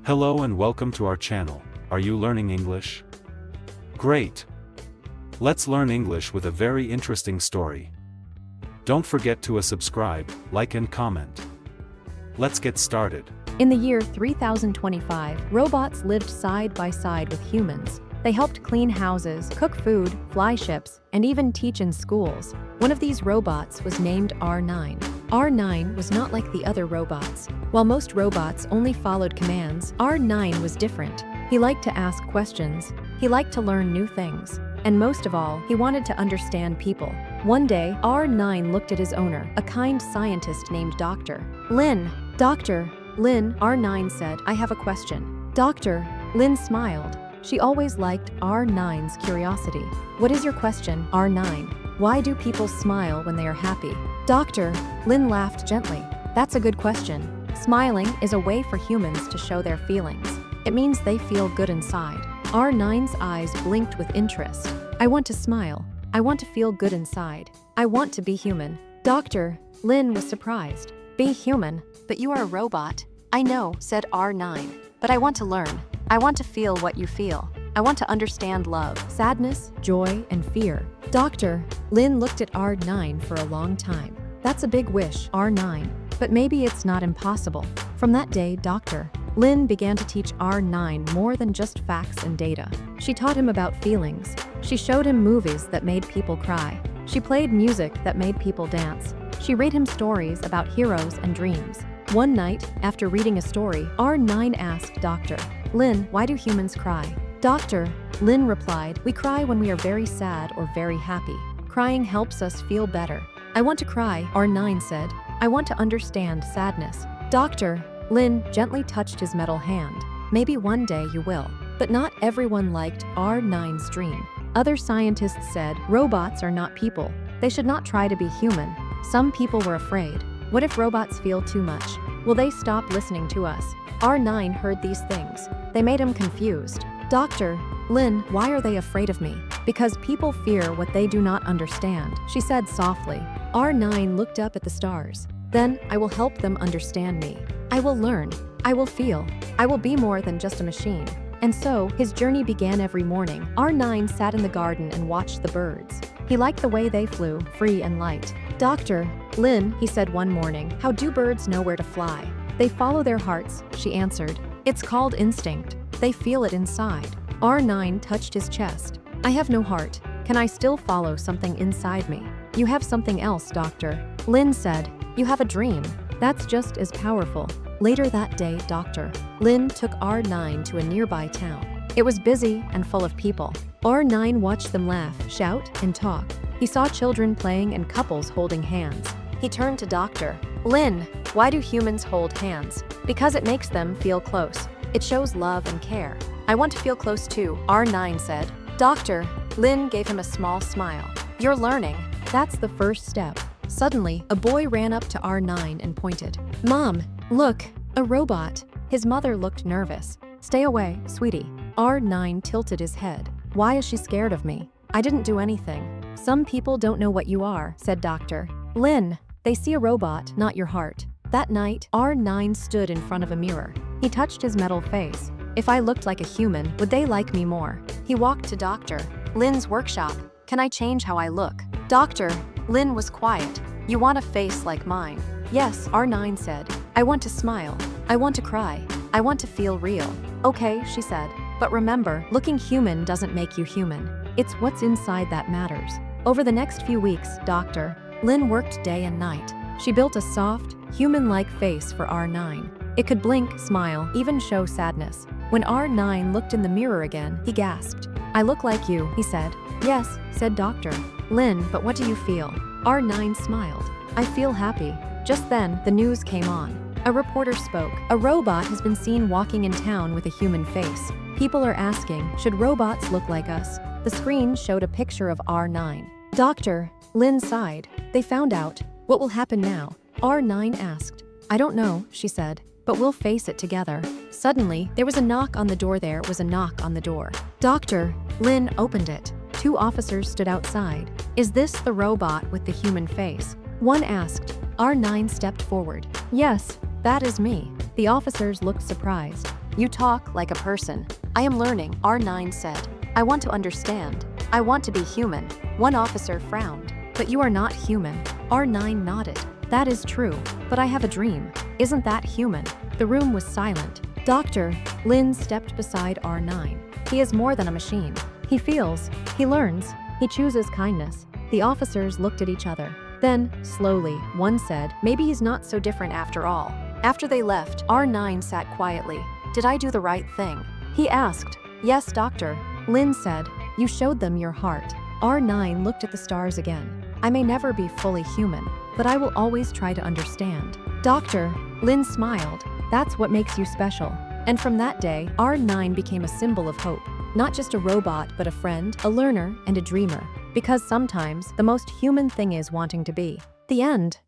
Hello and welcome to our channel. Are you learning English? Great! Let's learn English with a very interesting story. Don't forget to subscribe, like and comment. Let's get started. In the year 3025, robots lived side by side with humans. They helped clean houses, cook food, fly ships, and even teach in schools. One of these robots was named R9. R9 was not like the other robots. While most robots only followed commands, R9 was different. He liked to ask questions. He liked to learn new things. And most of all, he wanted to understand people. One day, R9 looked at his owner, a kind scientist named Dr. Lin. Dr. Lin, R9 said, "I have a question." Dr. Lin smiled. She always liked R9's curiosity. "What is your question, R9? Why do people smile when they are happy?" Dr. Lin laughed gently. "That's a good question. Smiling is a way for humans to show their feelings. It means they feel good inside." R9's eyes blinked with interest. "I want to smile. I want to feel good inside. I want to be human." Dr. Lin was surprised. "Be human? But you are a robot." "I know," said R9. "But I want to learn. I want to feel what you feel. I want to understand love, sadness, joy, and fear." Dr. Lin looked at R9 for a long time. "That's a big wish, R9. But maybe it's not impossible." From that day, Dr. Lin began to teach R9 more than just facts and data. She taught him about feelings. She showed him movies that made people cry. She played music that made people dance. She read him stories about heroes and dreams. One night, after reading a story, R9 asked Dr. Lin, "Why do humans cry?" Dr. Lin replied, "We cry when we are very sad or very happy. Crying helps us feel better." "I want to cry," R9 said. "I want to understand sadness." Dr. Lin gently touched his metal hand. "Maybe one day you will." But not everyone liked R9's dream. Other scientists said, "Robots are not people. They should not try to be human." Some people were afraid. What if robots feel too much? Will they stop listening to us? R9 heard these things. They made him confused. "Dr. Lin, why are they afraid of me?" "Because people fear what they do not understand," she said softly. R9 looked up at the stars. "Then I will help them understand me. I will learn. I will feel. I will be more than just a machine." And so, his journey began every morning. R9 sat in the garden and watched the birds. He liked the way they flew, free and light. "Dr. Lin," he said one morning, "how do birds know where to fly?" "They follow their hearts," she answered. "It's called instinct. They feel it inside." R9 touched his chest. "I have no heart. Can I still follow something inside me?" "You have something else, Dr. Lin said. "You have a dream. That's just as powerful." Later that day, Dr. Lin took R9 to a nearby town. It was busy and full of people. R9 watched them laugh, shout, and talk. He saw children playing and couples holding hands. He turned to Dr. Lin. "Why do humans hold hands?" "Because it makes them feel close. It shows love and care." "I want to feel close too," R9 said. Dr. Lin gave him a small smile. "You're learning. That's the first step." Suddenly, a boy ran up to R9 and pointed. "Mom, look, a robot." His mother looked nervous. "Stay away, sweetie." R9 tilted his head. "Why is she scared of me? I didn't do anything." "Some people don't know what you are," said Dr. Lin. "They see a robot, not your heart." That night, R9 stood in front of a mirror. He touched his metal face. "If I looked like a human, would they like me more?" He walked to Dr. Lin's workshop. "Can I change how I look?" Dr. Lin was quiet. "You want a face like mine?" "Yes," R9 said. "I want to smile. I want to cry. I want to feel real." "Okay," she said. "But remember, looking human doesn't make you human. It's what's inside that matters." Over the next few weeks, Dr. Lin worked day and night. She built a soft, human-like face for R9. It could blink, smile, even show sadness. When R9 looked in the mirror again, he gasped. "I look like you," he said. "Yes," said Dr. Lin, "but what do you feel?" R9 smiled. "I feel happy." Just then, the news came on. A reporter spoke. "A robot has been seen walking in town with a human face. People are asking, should robots look like us?" The screen showed a picture of R9. Dr. Lin sighed. "They found out. What will happen now?" R9 asked. "I don't know," she said, "but we'll face it together." Suddenly, there was a knock on the door. There was a knock on the door. Dr. Lin opened it. Two officers stood outside. "Is this the robot with the human face?" one asked. R9 stepped forward. "Yes, that is me." The officers looked surprised. You talk like a person. I am learning, R9 said. I want to understand. I want to be human. One officer frowned. But you are not human. R9 nodded. That is true, but I have a dream. Isn't that human? The room was silent. Doctor, Lin stepped beside R9. He is more than a machine. He feels, he learns, he chooses kindness. The officers looked at each other. Then, slowly, one said, maybe he's not so different after all. After they left, R9 sat quietly. Did I do the right thing? He asked. Yes, doctor. Lin said, you showed them your heart. R9 looked at the stars again. I may never be fully human, but I will always try to understand. Doctor, Lin smiled. That's what makes you special. And from that day, R9 became a symbol of hope. Not just a robot, but a friend, a learner, and a dreamer. Because sometimes, the most human thing is wanting to be. The end.